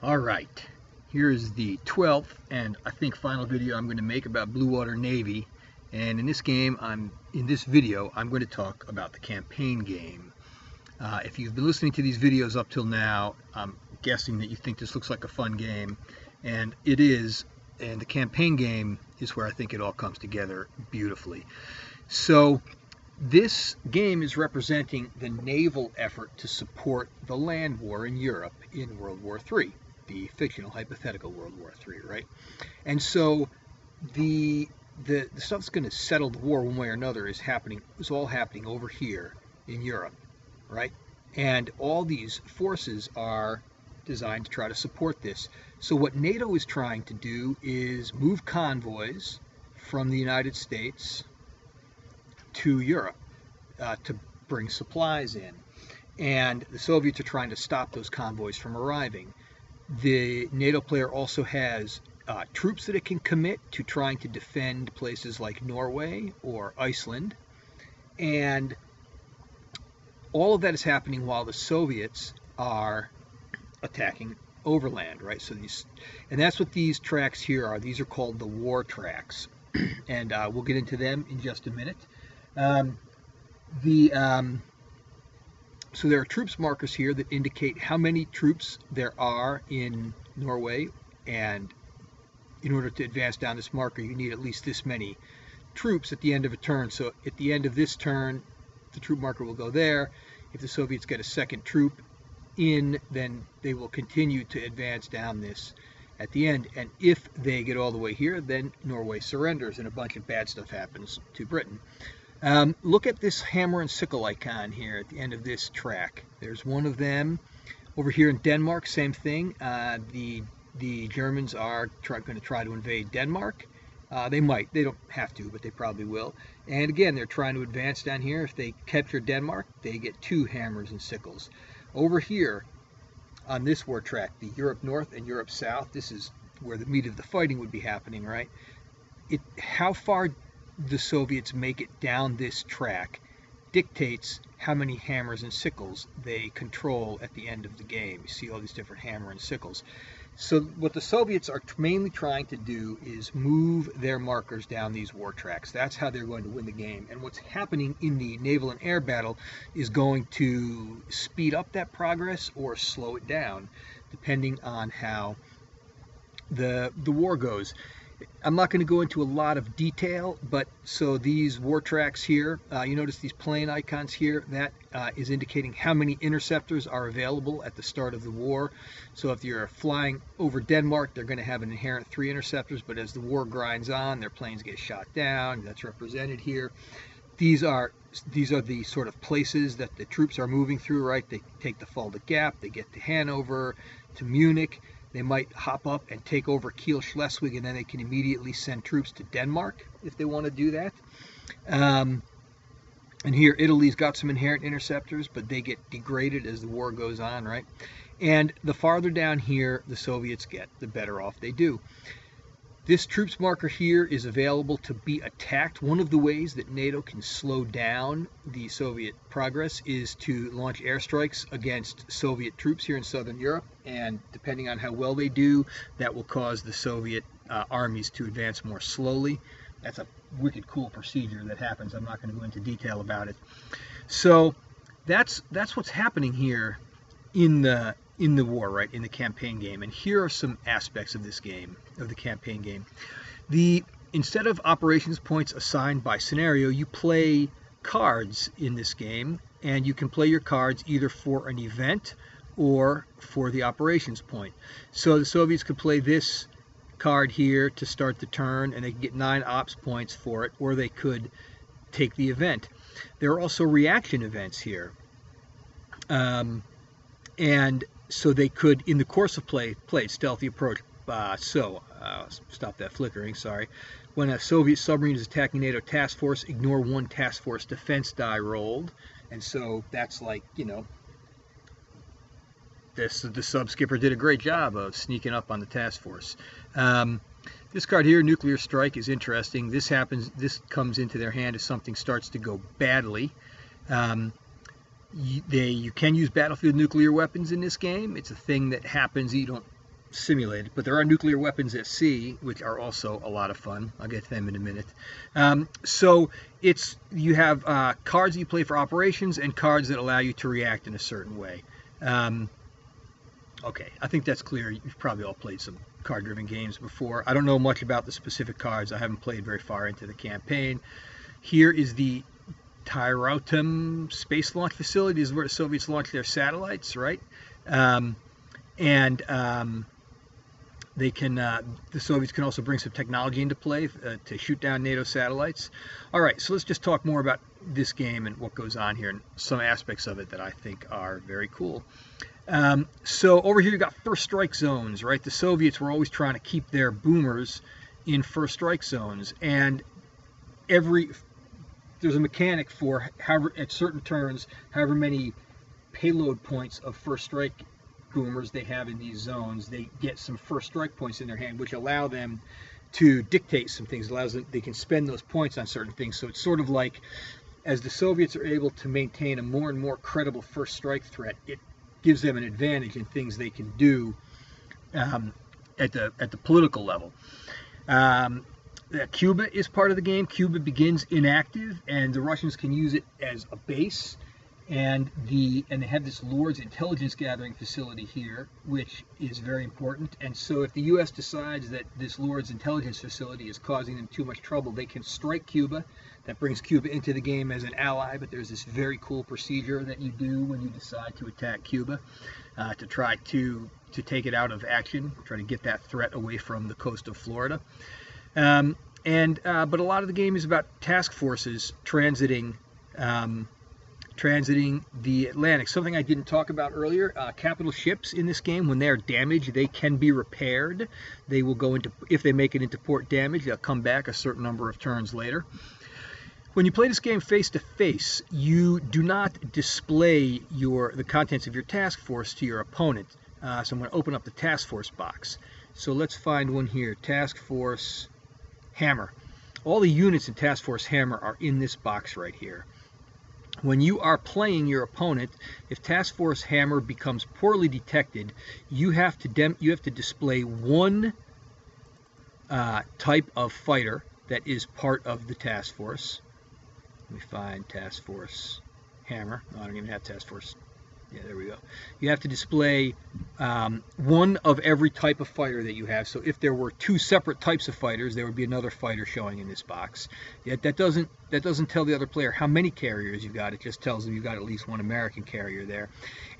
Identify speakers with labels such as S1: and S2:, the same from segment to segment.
S1: All right, here is the 12th and I think final video I'm going to make about Blue Water Navy. And in this video, I'm going to talk about the campaign game. If you've been listening to these videos up till now, I'm guessing that you think this looks like a fun game, and it is. And the campaign game is where I think it all comes together beautifully. So this game is representing the naval effort to support the land war in Europe in World War III, the fictional hypothetical World War III, right? And so the stuff that's going to settle the war one way or another is all happening over here in Europe, right? And all these forces are designed to try to support this. So what NATO is trying to do is move convoys from the United States to Europe to bring supplies in. And the Soviets are trying to stop those convoys from arriving. The NATO player also has troops that it can commit to trying to defend places like Norway or Iceland. And all of that is happening while the Soviets are attacking overland, right? So and that's what these tracks here are. These are called the war tracks. And we'll get into them in just a minute. So there are troops markers here that indicate how many troops there are in Norway, and in order to advance down this marker you need at least this many troops at the end of a turn. So at the end of this turn the troop marker will go there. If the Soviets get a second troop in, then they will continue to advance down this at the end, and if they get all the way here, then Norway surrenders and a bunch of bad stuff happens to Britain. Look at this hammer and sickle icon here at the end of this track. There's one of them. Over here in Denmark, same thing. The Germans are going to try to invade Denmark. They might. They don't have to, but they probably will. And again, they're trying to advance down here. If they capture Denmark, they get 2 hammers and sickles. Over here on this war track, the Europe North and Europe South, this is where the meat of the fighting would be happening, right? How far the Soviets make it down this track dictates how many hammers and sickles they control at the end of the game. You see all these different hammer and sickles. So what the Soviets are mainly trying to do is move their markers down these war tracks. That's how they're going to win the game. And what's happening in the naval and air battle is going to speed up that progress or slow it down, depending on how the war goes. I'm not going to go into a lot of detail, but so these war tracks here, you notice these plane icons here, that is indicating how many interceptors are available at the start of the war. So if you're flying over Denmark, they're going to have an inherent 3 interceptors, but as the war grinds on, their planes get shot down. That's represented here. These are the sort of places that the troops are moving through, right? They take the Fulda Gap, they get to Hanover, to Munich. They might hop up and take over Kiel, Schleswig, and then they can immediately send troops to Denmark if they want to do that. And here, Italy's got some inherent interceptors, but they get degraded as the war goes on, right? And the farther down here the Soviets get, the better off they do. This troops marker here is available to be attacked. One of the ways that NATO can slow down the Soviet progress is to launch airstrikes against Soviet troops here in Southern Europe, and depending on how well they do, that will cause the Soviet armies to advance more slowly. That's a wicked cool procedure that happens. I'm not going to go into detail about it. So that's what's happening here in the war, right, in the campaign game. And here are some aspects of this game, of the campaign game. Instead of operations points assigned by scenario, you play cards in this game, and you can play your cards either for an event or for the operations point. So the Soviets could play this card here to start the turn, and they could get 9 ops points for it, or they could take the event. There are also reaction events here. And so they could, in the course of play stealthy approach. Stop that flickering, sorry. When a Soviet submarine is attacking NATO task force, ignore 1 task force defense die rolled. And so that's like, you know, the sub skipper did a great job of sneaking up on the task force. This card here, nuclear strike, is interesting. This comes into their hand if something starts to go badly. You can use battlefield nuclear weapons in this game. It's a thing that happens. You don't simulated, but there are nuclear weapons at sea, which are also a lot of fun. I'll get to them in a minute. So you have cards that you play for operations and cards that allow you to react in a certain way. Okay, I think that's clear. You've probably all played some card-driven games before. I don't know much about the specific cards. I haven't played very far into the campaign. Here is the Tyrotum space launch facility. This is where the Soviets launched their satellites, right? They can, the Soviets can also bring some technology into play to shoot down NATO satellites. All right, so let's just talk more about this game and what goes on here and some aspects of it that I think are very cool. So over here you got first strike zones, right? The Soviets were always trying to keep their boomers in first strike zones, and there's a mechanic for at certain turns, however many payload points of first strike boomers they have in these zones, they get some first strike points in their hand, which allow them to dictate some things. Allows them, they can spend those points on certain things. So it's sort of like, as the Soviets are able to maintain a more and more credible first strike threat, it gives them an advantage in things they can do at the political level. Cuba is part of the game. Cuba begins inactive, and the Russians can use it as a base. And they have this Lord's intelligence gathering facility here, which is very important. And so if the U.S. decides that this Lord's intelligence facility is causing them too much trouble, they can strike Cuba. That brings Cuba into the game as an ally, but there's this very cool procedure that you do when you decide to attack Cuba to try to take it out of action, try to get that threat away from the coast of Florida. But a lot of the game is about task forces transiting the Atlantic. Something I didn't talk about earlier, capital ships in this game, when they're damaged, they can be repaired. They will go into, if they make it into port damage, they'll come back a certain number of turns later. When you play this game face to face, you do not display the contents of your task force to your opponent. So I'm going to open up the task force box. So let's find one here, task force Hammer. All the units in task force Hammer are in this box right here. When you are playing your opponent, if Task Force Hammer becomes poorly detected, you have to display one type of fighter that is part of the task force. Let me find Task Force Hammer. No, I don't even have Task Force. Yeah, there we go. You have to display one of every type of fighter that you have. So if there were two separate types of fighters, there would be another fighter showing in this box. Yet that doesn't tell the other player how many carriers you've got. It just tells them you've got at least one American carrier there.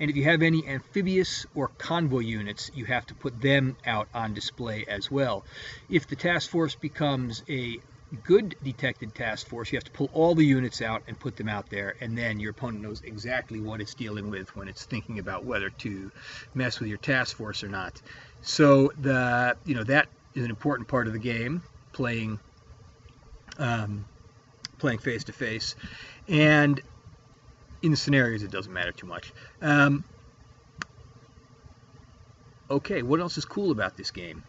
S1: And if you have any amphibious or convoy units, you have to put them out on display as well. If the task force becomes a good detected task force, you have to pull all the units out and put them out there, and then your opponent knows exactly what it's dealing with when it's thinking about whether to mess with your task force or not. So that is an important part of the game, playing face to face, and in the scenarios it doesn't matter too much. Okay, what else is cool about this game?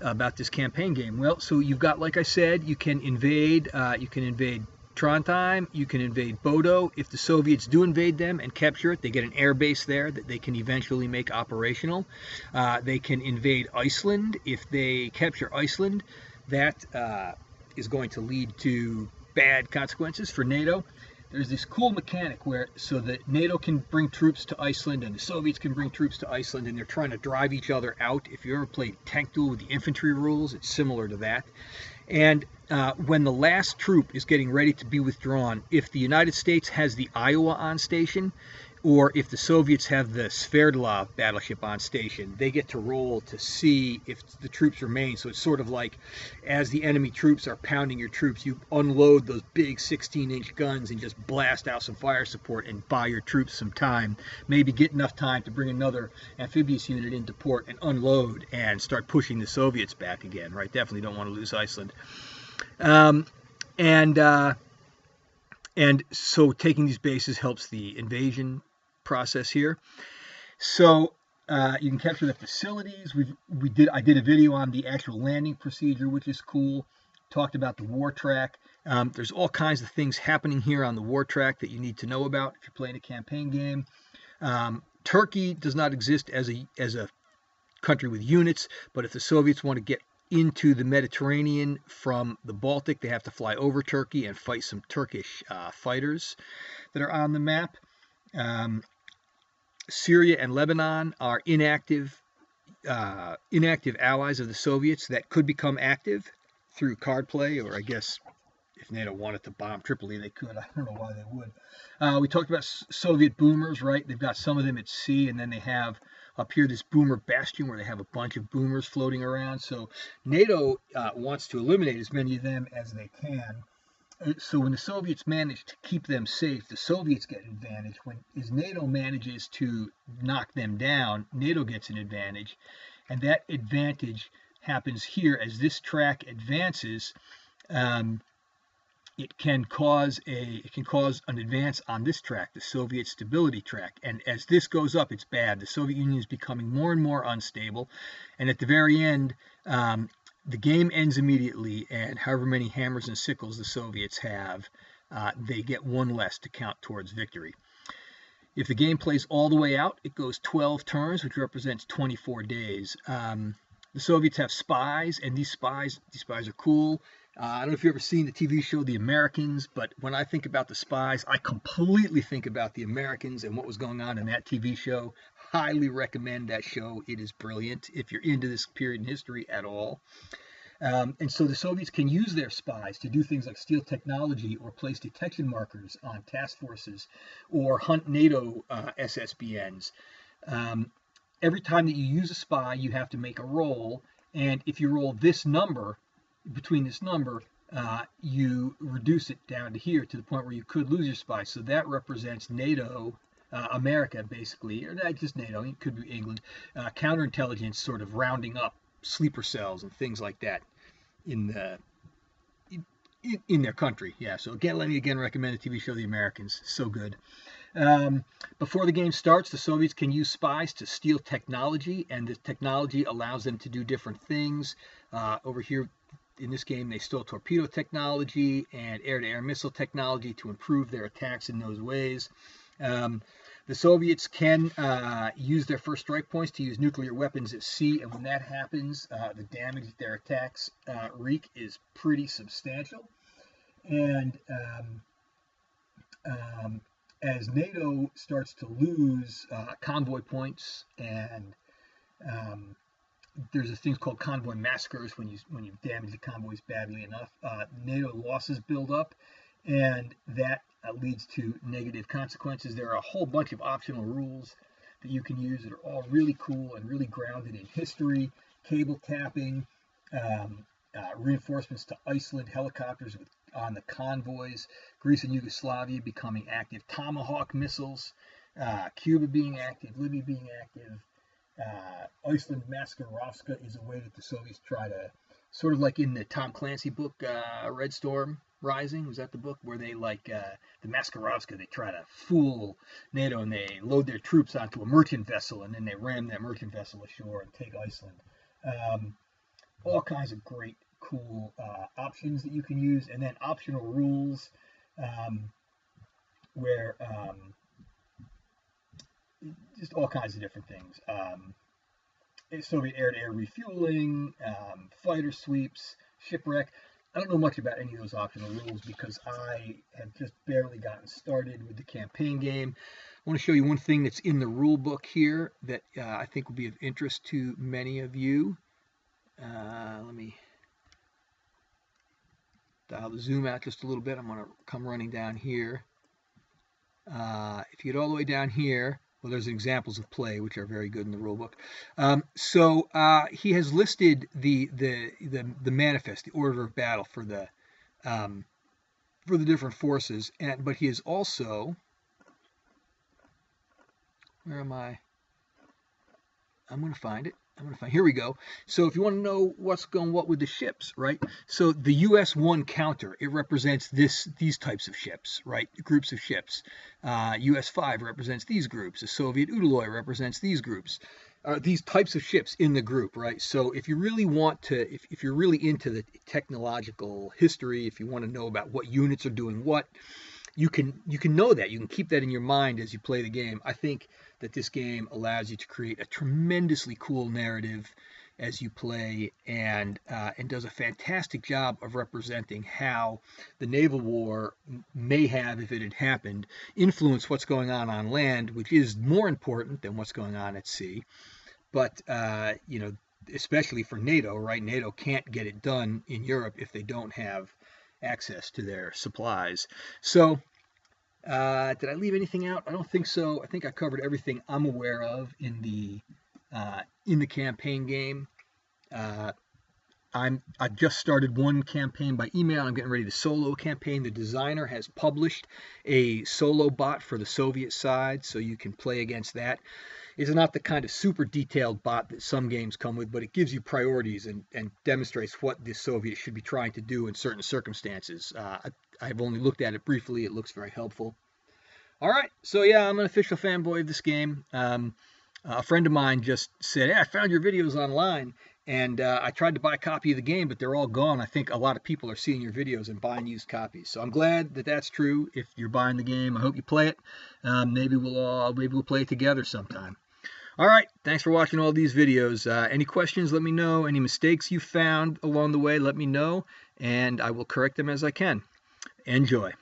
S1: About this campaign game? Well, so you've got, like I said, you can invade Trondheim, you can invade Bodo. If the Soviets do invade them and capture it, they get an air base there that they can eventually make operational. They can invade Iceland. If they capture Iceland, that is going to lead to bad consequences for NATO. There's this cool mechanic where so that NATO can bring troops to Iceland and the Soviets can bring troops to Iceland, and they're trying to drive each other out. If you ever played Tank Duel with the infantry rules, it's similar to that. And when the last troop is getting ready to be withdrawn, if the United States has the Iowa on station, or if the Soviets have the Sverdlov battleship on station, they get to roll to see if the troops remain. So it's sort of like, as the enemy troops are pounding your troops, you unload those big 16-inch guns and just blast out some fire support and buy your troops some time. Maybe get enough time to bring another amphibious unit into port and unload and start pushing the Soviets back again, right? Definitely don't want to lose Iceland. And so taking these bases helps the invasion process here. So you can capture the facilities. I did a video on the actual landing procedure, which is cool. Talked about the war track. There's all kinds of things happening here on the war track that you need to know about if you're playing a campaign game. Turkey does not exist as a country with units, but if the Soviets want to get into the Mediterranean from the Baltic, they have to fly over Turkey and fight some Turkish fighters that are on the map. Syria and Lebanon are inactive allies of the Soviets that could become active through card play, or I guess if NATO wanted to bomb Tripoli, they could. I don't know why they would. We talked about Soviet boomers, right? They've got some of them at sea, and then they have up here this boomer bastion where they have a bunch of boomers floating around. So NATO wants to eliminate as many of them as they can. So when the Soviets manage to keep them safe, the Soviets get an advantage. As NATO manages to knock them down, NATO gets an advantage. And that advantage happens here as this track advances. It can cause an advance on this track, the Soviet stability track. And as this goes up, it's bad. The Soviet Union is becoming more and more unstable. And at the very end, the game ends immediately, and however many hammers and sickles the Soviets have, they get one less to count towards victory. If the game plays all the way out, it goes 12 turns, which represents 24 days. The Soviets have spies, and these spies are cool. I don't know if you've ever seen the TV show The Americans, but when I think about the spies, I completely think about the Americans and what was going on in that TV show. Highly recommend that show. It is brilliant if you're into this period in history at all. And so the Soviets can use their spies to do things like steal technology or place detection markers on task forces or hunt NATO SSBNs. Every time that you use a spy, you have to make a roll. And if you roll this number, between this number, you reduce it down to here to the point where you could lose your spy. So that represents NATO, America, basically, or not just NATO, it could be England, counterintelligence sort of rounding up sleeper cells and things like that in their country. Yeah, so again, let me again recommend the TV show The Americans. So good. Before the game starts, the Soviets can use spies to steal technology, and the technology allows them to do different things. Over here in this game, they stole torpedo technology and air-to-air missile technology to improve their attacks in those ways. The Soviets can use their first strike points to use nuclear weapons at sea, and when that happens, the damage that their attacks wreak is pretty substantial. And as NATO starts to lose convoy points, and there's a thing called convoy massacres when you damage the convoys badly enough, NATO losses build up, and that leads to negative consequences. There are a whole bunch of optional rules that you can use that are all really cool and really grounded in history, cable tapping, reinforcements to Iceland, helicopters on the convoys, Greece and Yugoslavia becoming active, Tomahawk missiles, Cuba being active, Libya being active, Iceland Maskarovska is a way that the Soviets try to, sort of like in the Tom Clancy book, Red Storm Rising, was that the book where they the Maskarovska, they try to fool NATO and they load their troops onto a merchant vessel and then they ram that merchant vessel ashore and take Iceland. All kinds of great, cool options that you can use, and then optional rules where just all kinds of different things. Soviet air-to-air refueling, fighter sweeps, shipwreck. I don't know much about any of those optional rules because I have just barely gotten started with the campaign game. I want to show you one thing that's in the rule book here that I think will be of interest to many of you. Let me dial the zoom out just a little bit. I'm going to come running down here. If you get all the way down here, well, there's examples of play which are very good in the rule book. So he has listed the manifest, the order of battle for the different forces, but he is also, where am I? I'm going to find it. Here we go. So if you want to know what's going what with the ships, right? So the US-1 counter, it represents these types of ships, right? Groups of ships. US-5 represents these groups. The Soviet Udaloy represents these groups. These types of ships in the group, right? So if you really want to, if you're really into the technological history, if you want to know about what units are doing what, you can know that. You can keep that in your mind as you play the game. I think that this game allows you to create a tremendously cool narrative as you play, and does a fantastic job of representing how the naval war may have, if it had happened, influenced what's going on land, which is more important than what's going on at sea. But especially for NATO, right? NATO can't get it done in Europe if they don't have access to their supplies. So, did I leave anything out? I don't think so. I think I covered everything I'm aware of in the campaign game. I've just started one campaign by email. I'm getting ready to solo campaign. The designer has published a solo bot for the Soviet side, so you can play against that. It's not the kind of super detailed bot that some games come with, but it gives you priorities and demonstrates what the Soviets should be trying to do in certain circumstances. I've only looked at it briefly. It looks very helpful. All right, so yeah, I'm an official fanboy of this game. A friend of mine just said, "Hey, I found your videos online, and I tried to buy a copy of the game, but they're all gone. I think a lot of people are seeing your videos and buying used copies." So I'm glad that that's true. If you're buying the game, I hope you play it. Maybe we'll play it together sometime. All right, thanks for watching all these videos. Any questions, let me know. Any mistakes you found along the way, let me know, and I will correct them as I can. Enjoy.